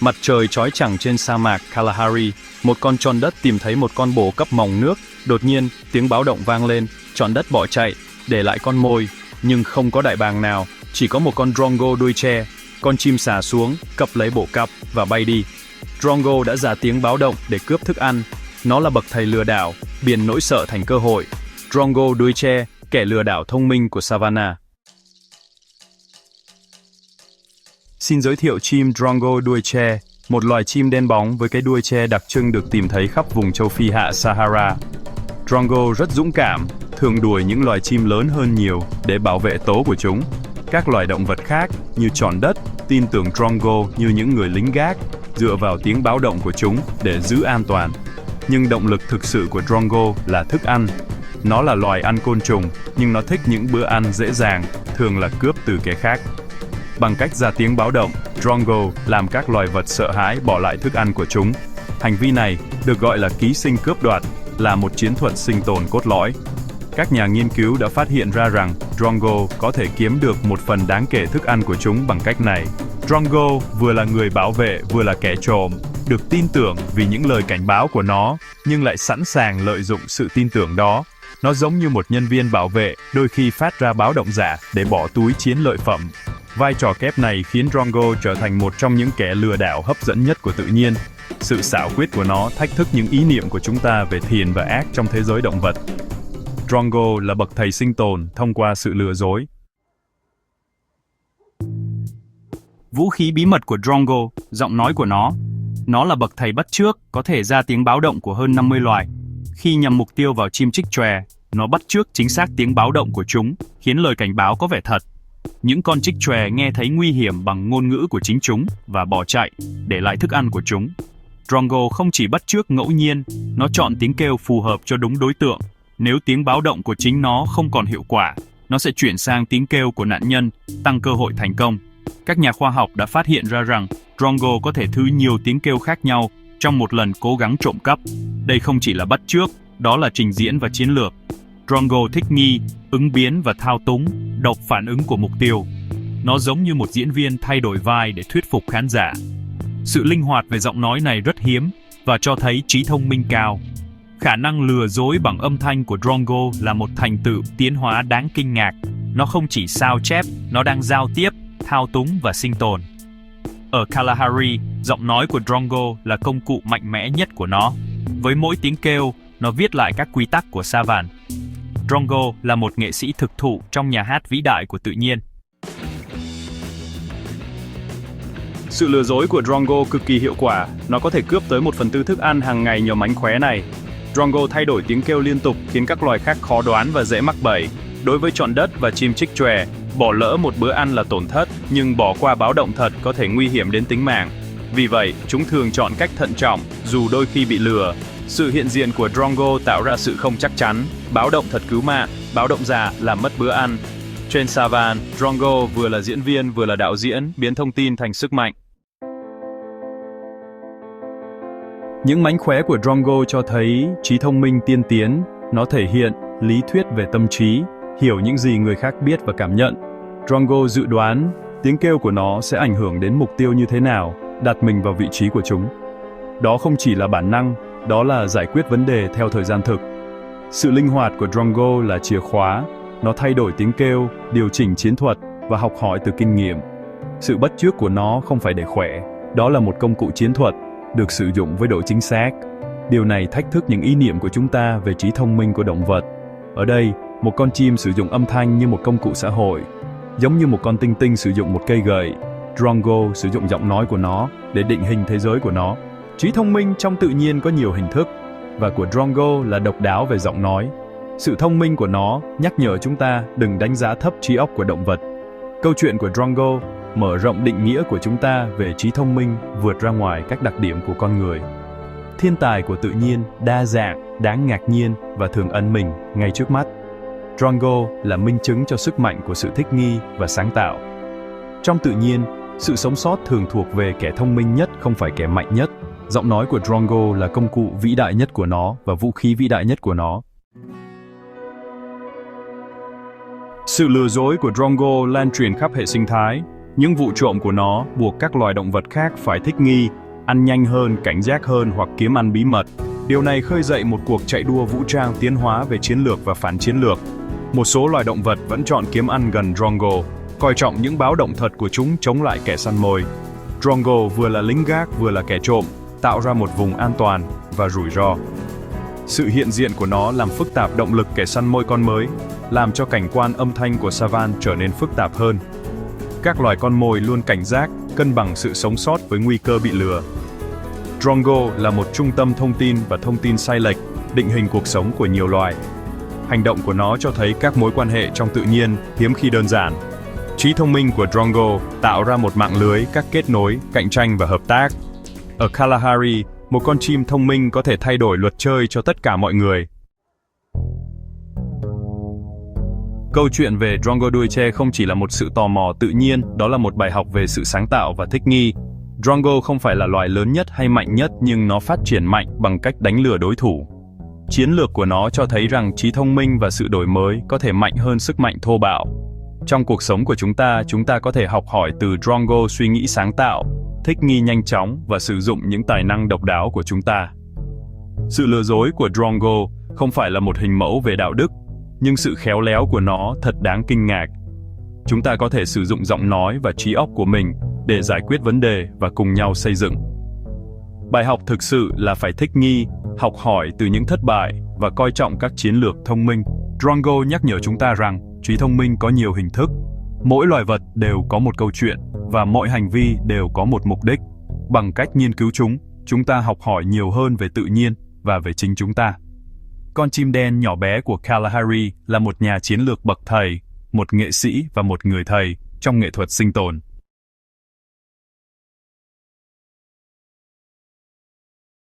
Mặt trời chói chang trên sa mạc Kalahari, một con tròn đất tìm thấy một con bồ cấp mòng nước. Đột nhiên, tiếng báo động vang lên, tròn đất bỏ chạy, để lại con mồi, nhưng không có đại bàng nào, chỉ có một con drongo đuôi tre. Con chim sà xuống, cập lấy bồ cặp và bay đi. Drongo đã ra tiếng báo động để cướp thức ăn. Nó là bậc thầy lừa đảo, biến nỗi sợ thành cơ hội. Drongo đuôi tre, kẻ lừa đảo thông minh của Savannah. Xin giới thiệu chim drongo đuôi tre, một loài chim đen bóng với cái đuôi tre đặc trưng được tìm thấy khắp vùng châu Phi hạ Sahara. Drongo rất dũng cảm, thường đuổi những loài chim lớn hơn nhiều để bảo vệ tố của chúng. Các loài động vật khác như tròn đất tin tưởng drongo như những người lính gác, dựa vào tiếng báo động của chúng để giữ an toàn. Nhưng động lực thực sự của drongo là thức ăn. Nó là loài ăn côn trùng, nhưng nó thích những bữa ăn dễ dàng, thường là cướp từ kẻ khác. Bằng cách ra tiếng báo động, drongo làm các loài vật sợ hãi bỏ lại thức ăn của chúng. Hành vi này được gọi là ký sinh cướp đoạt, là một chiến thuật sinh tồn cốt lõi. Các nhà nghiên cứu đã phát hiện ra rằng drongo có thể kiếm được một phần đáng kể thức ăn của chúng bằng cách này. Drongo vừa là người bảo vệ vừa là kẻ trộm, được tin tưởng vì những lời cảnh báo của nó, nhưng lại sẵn sàng lợi dụng sự tin tưởng đó. Nó giống như một nhân viên bảo vệ, đôi khi phát ra báo động giả để bỏ túi chiến lợi phẩm. Vai trò kép này khiến drongo trở thành một trong những kẻ lừa đảo hấp dẫn nhất của tự nhiên. Sự xảo quyệt của nó thách thức những ý niệm của chúng ta về thiện và ác trong thế giới động vật. Drongo là bậc thầy sinh tồn thông qua sự lừa dối. Vũ khí bí mật của drongo, giọng nói của nó. Nó là bậc thầy bắt chước, có thể ra tiếng báo động của hơn 50 loài. Khi nhằm mục tiêu vào chim trích chòe, nó bắt chước chính xác tiếng báo động của chúng, khiến lời cảnh báo có vẻ thật. Những con trích chòe nghe thấy nguy hiểm bằng ngôn ngữ của chính chúng và bỏ chạy, để lại thức ăn của chúng. Drongo không chỉ bắt chước ngẫu nhiên, nó chọn tiếng kêu phù hợp cho đúng đối tượng. Nếu tiếng báo động của chính nó không còn hiệu quả, nó sẽ chuyển sang tiếng kêu của nạn nhân, tăng cơ hội thành công. Các nhà khoa học đã phát hiện ra rằng drongo có thể thứ nhiều tiếng kêu khác nhau trong một lần cố gắng trộm cắp. Đây không chỉ là bắt chước, đó là trình diễn và chiến lược. Drongo thích nghi, ứng biến và thao túng, đọc phản ứng của mục tiêu. Nó giống như một diễn viên thay đổi vai để thuyết phục khán giả. Sự linh hoạt về giọng nói này rất hiếm và cho thấy trí thông minh cao. Khả năng lừa dối bằng âm thanh của drongo là một thành tựu tiến hóa đáng kinh ngạc. Nó không chỉ sao chép, nó đang giao tiếp, thao túng và sinh tồn. Ở Kalahari, giọng nói của drongo là công cụ mạnh mẽ nhất của nó. Với mỗi tiếng kêu, nó viết lại các quy tắc của Savan. Drongo là một nghệ sĩ thực thụ trong nhà hát vĩ đại của tự nhiên. Sự lừa dối của drongo cực kỳ hiệu quả, nó có thể cướp tới 1/4 thức ăn hàng ngày nhờ mánh khóe này. Drongo thay đổi tiếng kêu liên tục khiến các loài khác khó đoán và dễ mắc bẫy. Đối với trọn đất và chim trích chòe, bỏ lỡ một bữa ăn là tổn thất, nhưng bỏ qua báo động thật có thể nguy hiểm đến tính mạng. Vì vậy, chúng thường chọn cách thận trọng, dù đôi khi bị lừa. Sự hiện diện của drongo tạo ra sự không chắc chắn, báo động thật cứu mạng, báo động giả làm mất bữa ăn. Trên Savan, drongo vừa là diễn viên vừa là đạo diễn, biến thông tin thành sức mạnh. Những mánh khóe của drongo cho thấy trí thông minh tiên tiến, nó thể hiện lý thuyết về tâm trí, hiểu những gì người khác biết và cảm nhận. Drongo dự đoán tiếng kêu của nó sẽ ảnh hưởng đến mục tiêu như thế nào, đặt mình vào vị trí của chúng. Đó không chỉ là bản năng, đó là giải quyết vấn đề theo thời gian thực. Sự linh hoạt của drongo là chìa khóa, nó thay đổi tiếng kêu, điều chỉnh chiến thuật và học hỏi từ kinh nghiệm. Sự bắt chước của nó không phải để khỏe, đó là một công cụ chiến thuật, được sử dụng với độ chính xác. Điều này thách thức những ý niệm của chúng ta về trí thông minh của động vật. Ở đây, một con chim sử dụng âm thanh như một công cụ xã hội. Giống như một con tinh tinh sử dụng một cây gậy, drongo sử dụng giọng nói của nó để định hình thế giới của nó. Trí thông minh trong tự nhiên có nhiều hình thức, và của drongo là độc đáo về giọng nói. Sự thông minh của nó nhắc nhở chúng ta đừng đánh giá thấp trí óc của động vật. Câu chuyện của drongo mở rộng định nghĩa của chúng ta về trí thông minh vượt ra ngoài các đặc điểm của con người. Thiên tài của tự nhiên đa dạng, đáng ngạc nhiên và thường ẩn mình ngay trước mắt. Drongo là minh chứng cho sức mạnh của sự thích nghi và sáng tạo. Trong tự nhiên, sự sống sót thường thuộc về kẻ thông minh nhất không phải kẻ mạnh nhất. Giọng nói của drongo là công cụ vĩ đại nhất của nó và vũ khí vĩ đại nhất của nó. Sự lừa dối của drongo lan truyền khắp hệ sinh thái. Những vụ trộm của nó buộc các loài động vật khác phải thích nghi, ăn nhanh hơn, cảnh giác hơn hoặc kiếm ăn bí mật. Điều này khơi dậy một cuộc chạy đua vũ trang tiến hóa về chiến lược và phản chiến lược. Một số loài động vật vẫn chọn kiếm ăn gần Drongo, coi trọng những báo động thật của chúng chống lại kẻ săn mồi. Drongo vừa là lính gác vừa là kẻ trộm, tạo ra một vùng an toàn và rủi ro. Sự hiện diện của nó làm phức tạp động lực kẻ săn mồi con mới, làm cho cảnh quan âm thanh của savan trở nên phức tạp hơn. Các loài con mồi luôn cảnh giác, cân bằng sự sống sót với nguy cơ bị lừa. Drongo là một trung tâm thông tin và thông tin sai lệch, định hình cuộc sống của nhiều loài. Hành động của nó cho thấy các mối quan hệ trong tự nhiên hiếm khi đơn giản. Trí thông minh của Drongo tạo ra một mạng lưới các kết nối, cạnh tranh và hợp tác. Ở Kalahari, một con chim thông minh có thể thay đổi luật chơi cho tất cả mọi người. Câu chuyện về Drongo đuôi tre không chỉ là một sự tò mò tự nhiên, đó là một bài học về sự sáng tạo và thích nghi. Drongo không phải là loài lớn nhất hay mạnh nhất, nhưng nó phát triển mạnh bằng cách đánh lừa đối thủ. Chiến lược của nó cho thấy rằng trí thông minh và sự đổi mới có thể mạnh hơn sức mạnh thô bạo. Trong cuộc sống của chúng ta có thể học hỏi từ Drongo suy nghĩ sáng tạo, thích nghi nhanh chóng và sử dụng những tài năng độc đáo của chúng ta. Sự lừa dối của Drongo không phải là một hình mẫu về đạo đức, nhưng sự khéo léo của nó thật đáng kinh ngạc. Chúng ta có thể sử dụng giọng nói và trí óc của mình để giải quyết vấn đề và cùng nhau xây dựng. Bài học thực sự là phải thích nghi, học hỏi từ những thất bại và coi trọng các chiến lược thông minh. Drongo nhắc nhở chúng ta rằng trí thông minh có nhiều hình thức. Mỗi loài vật đều có một câu chuyện và mọi hành vi đều có một mục đích. Bằng cách nghiên cứu chúng ta học hỏi nhiều hơn về tự nhiên và về chính chúng ta. Con chim đen nhỏ bé của Kalahari là một nhà chiến lược bậc thầy, một nghệ sĩ và một người thầy trong nghệ thuật sinh tồn.